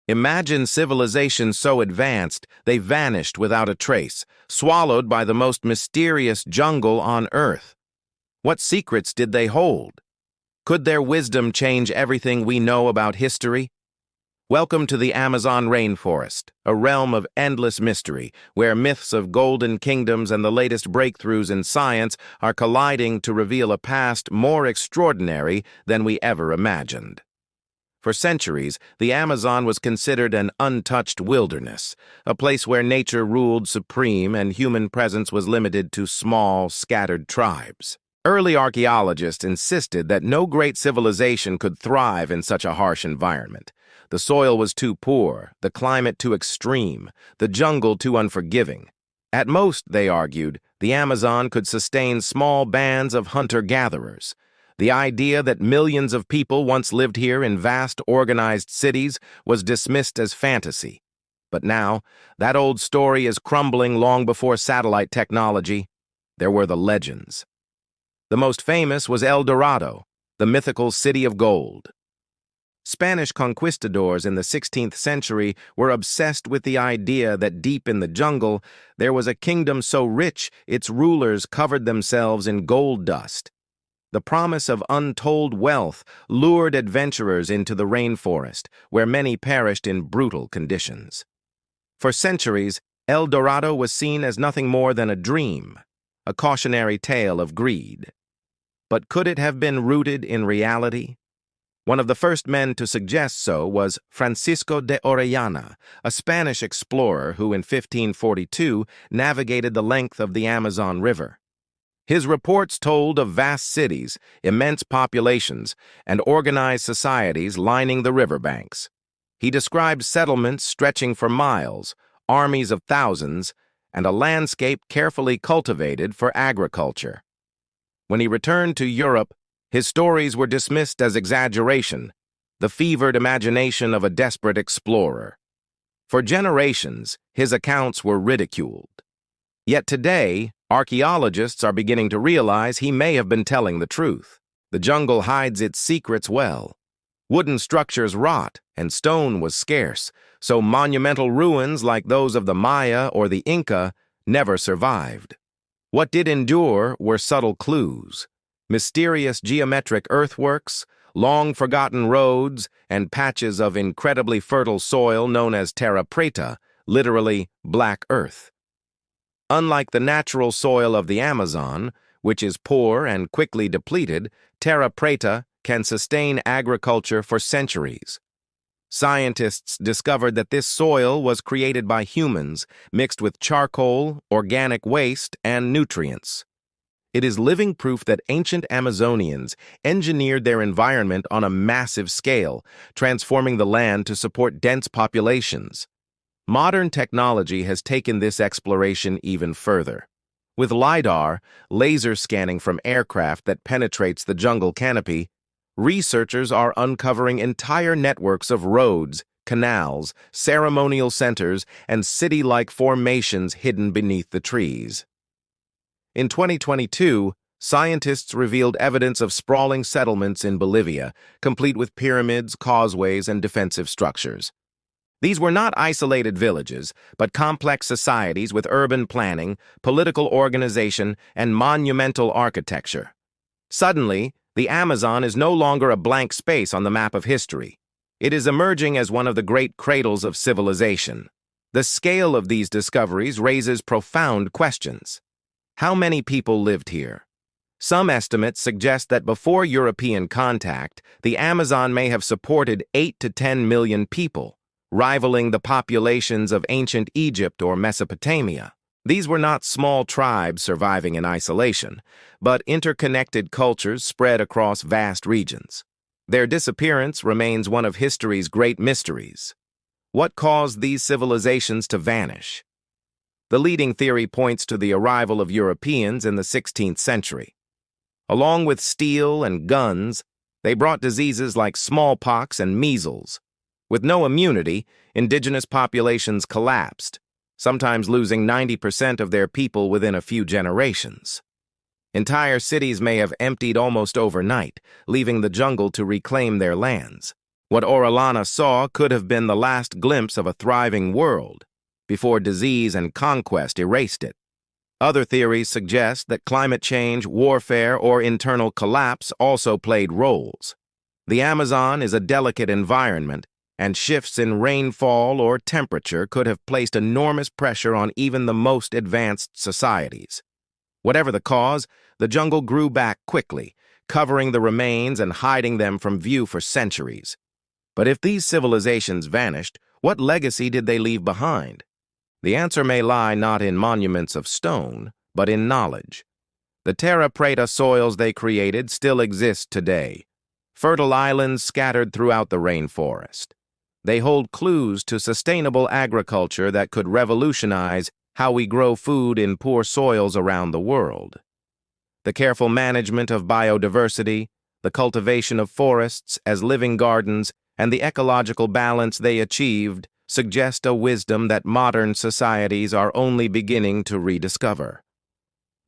Imagine civilization so advanced they vanished without a trace, swallowed by the most mysterious jungle on Earth. What secrets did they hold? Could their wisdom change everything we know about history? Welcome to the Amazon rainforest, a realm of endless mystery, where myths of golden kingdoms and the latest breakthroughs in science are colliding to reveal a past more extraordinary than we ever imagined. For centuries, the Amazon was considered an untouched wilderness, a place where nature ruled supreme and human presence was limited to small, scattered tribes. Early archaeologists insisted that no great civilization could thrive in such a harsh environment. The soil was too poor, the climate too extreme, the jungle too unforgiving. At most, they argued, the Amazon could sustain small bands of hunter-gatherers. The idea that millions of people once lived here in vast, organized cities was dismissed as fantasy. But now, that old story is crumbling long before satellite technology. There were the legends. The most famous was El Dorado, the mythical city of gold. Spanish conquistadors in the 16th century were obsessed with the idea that deep in the jungle there was a kingdom so rich its rulers covered themselves in gold dust. The promise of untold wealth lured adventurers into the rainforest, where many perished in brutal conditions. For centuries, El Dorado was seen as nothing more than a dream, a cautionary tale of greed. But could it have been rooted in reality? One of the first men to suggest so was Francisco de Orellana, a Spanish explorer who in 1542 navigated the length of the Amazon River. His reports told of vast cities, immense populations, and organized societies lining the riverbanks. He described settlements stretching for miles, armies of thousands, and a landscape carefully cultivated for agriculture. When he returned to Europe, his stories were dismissed as exaggeration, the fevered imagination of a desperate explorer. For generations, his accounts were ridiculed. Yet today, archaeologists are beginning to realize he may have been telling the truth. The jungle hides its secrets well. Wooden structures rot, and stone was scarce, so monumental ruins like those of the Maya or the Inca never survived. What did endure were subtle clues, mysterious geometric earthworks, long-forgotten roads, and patches of incredibly fertile soil known as terra preta, literally black earth. Unlike the natural soil of the Amazon, which is poor and quickly depleted, terra preta can sustain agriculture for centuries. Scientists discovered that this soil was created by humans, mixed with charcoal, organic waste, and nutrients. It is living proof that ancient Amazonians engineered their environment on a massive scale, transforming the land to support dense populations. Modern technology has taken this exploration even further. With LiDAR, laser scanning from aircraft that penetrates the jungle canopy, researchers are uncovering entire networks of roads, canals, ceremonial centers, and city-like formations hidden beneath the trees. In 2022, scientists revealed evidence of sprawling settlements in Bolivia, complete with pyramids, causeways, and defensive structures. These were not isolated villages, but complex societies with urban planning, political organization, and monumental architecture. Suddenly, the Amazon is no longer a blank space on the map of history. It is emerging as one of the great cradles of civilization. The scale of these discoveries raises profound questions. How many people lived here? Some estimates suggest that before European contact, the Amazon may have supported 8 to 10 million people, rivaling the populations of ancient Egypt or Mesopotamia. These were not small tribes surviving in isolation, but interconnected cultures spread across vast regions. Their disappearance remains one of history's great mysteries. What caused these civilizations to vanish? The leading theory points to the arrival of Europeans in the 16th century. Along with steel and guns, they brought diseases like smallpox and measles. With no immunity, indigenous populations collapsed, sometimes losing 90% of their people within a few generations. Entire cities may have emptied almost overnight, leaving the jungle to reclaim their lands. What Orellana saw could have been the last glimpse of a thriving world, before disease and conquest erased it. Other theories suggest that climate change, warfare, or internal collapse also played roles. The Amazon is a delicate environment, and shifts in rainfall or temperature could have placed enormous pressure on even the most advanced societies. Whatever the cause, the jungle grew back quickly, covering the remains and hiding them from view for centuries. But if these civilizations vanished, what legacy did they leave behind? The answer may lie not in monuments of stone, but in knowledge. The terra preta soils they created still exist today, fertile islands scattered throughout the rainforest. They hold clues to sustainable agriculture that could revolutionize how we grow food in poor soils around the world. The careful management of biodiversity, the cultivation of forests as living gardens, and the ecological balance they achieved suggest a wisdom that modern societies are only beginning to rediscover.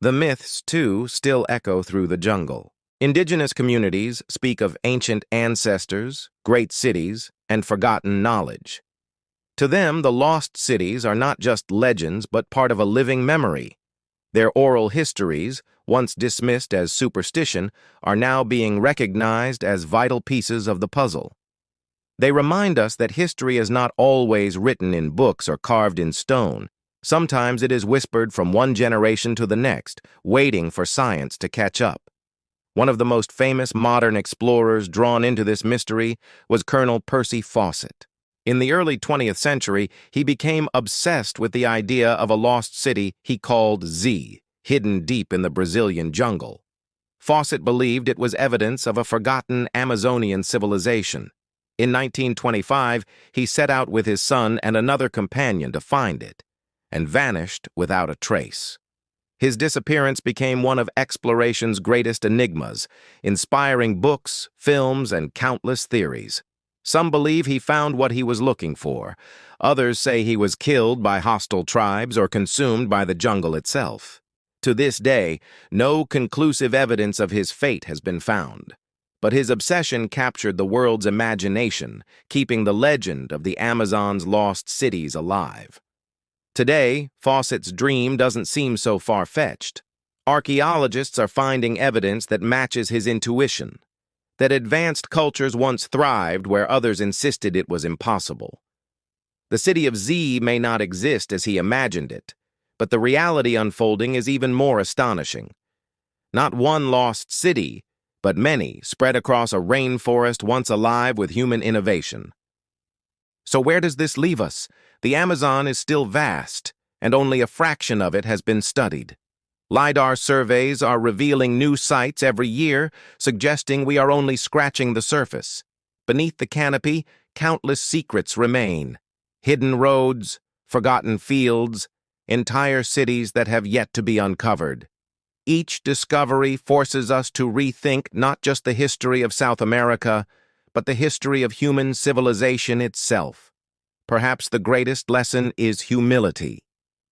The myths, too, still echo through the jungle. Indigenous communities speak of ancient ancestors, great cities, and forgotten knowledge. To them, the lost cities are not just legends but part of a living memory. Their oral histories, once dismissed as superstition, are now being recognized as vital pieces of the puzzle. They remind us that history is not always written in books or carved in stone. Sometimes it is whispered from one generation to the next, waiting for science to catch up. One of the most famous modern explorers drawn into this mystery was Colonel Percy Fawcett. In the early 20th century, he became obsessed with the idea of a lost city he called Z, hidden deep in the Brazilian jungle. Fawcett believed it was evidence of a forgotten Amazonian civilization. In 1925, he set out with his son and another companion to find it, and vanished without a trace. His disappearance became one of exploration's greatest enigmas, inspiring books, films, and countless theories. Some believe he found what he was looking for. Others say he was killed by hostile tribes or consumed by the jungle itself. To this day, no conclusive evidence of his fate has been found. But his obsession captured the world's imagination, keeping the legend of the Amazon's lost cities alive. Today, Fawcett's dream doesn't seem so far-fetched. Archaeologists are finding evidence that matches his intuition, that advanced cultures once thrived where others insisted it was impossible. The city of Z may not exist as he imagined it, but the reality unfolding is even more astonishing. Not one lost city, but many spread across a rainforest once alive with human innovation. So where does this leave us? The Amazon is still vast, and only a fraction of it has been studied. LiDAR surveys are revealing new sites every year, suggesting we are only scratching the surface. Beneath the canopy, countless secrets remain. Hidden roads, forgotten fields, entire cities that have yet to be uncovered. Each discovery forces us to rethink not just the history of South America, but the history of human civilization itself. Perhaps the greatest lesson is humility.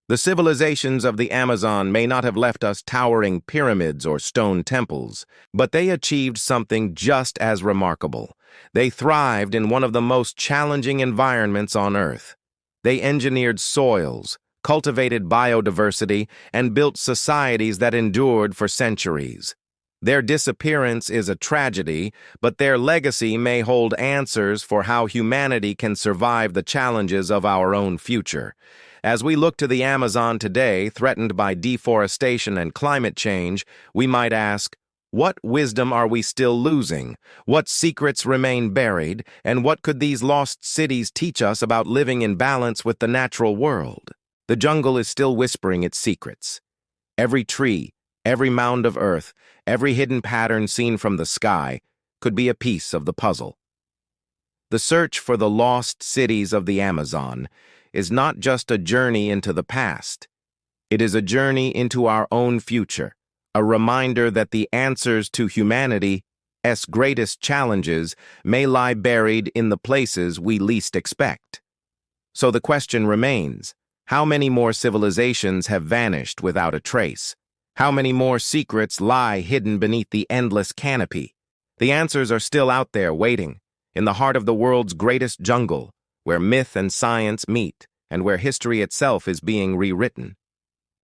The civilizations of the Amazon may not have left us towering pyramids or stone temples, but they achieved something just as remarkable. They thrived in one of the most challenging environments on Earth. They engineered soils, cultivated biodiversity, and built societies that endured for centuries. Their disappearance is a tragedy, but their legacy may hold answers for how humanity can survive the challenges of our own future. As we look to the Amazon today, threatened by deforestation and climate change, we might ask, what wisdom are we still losing? What secrets remain buried? And what could these lost cities teach us about living in balance with the natural world? The jungle is still whispering its secrets. Every tree, every mound of earth, every hidden pattern seen from the sky could be a piece of the puzzle. The search for the lost cities of the Amazon is not just a journey into the past. It is a journey into our own future, a reminder that the answers to humanity's greatest challenges may lie buried in the places we least expect. So the question remains, how many more civilizations have vanished without a trace? How many more secrets lie hidden beneath the endless canopy? The answers are still out there waiting, in the heart of the world's greatest jungle, where myth and science meet, and where history itself is being rewritten.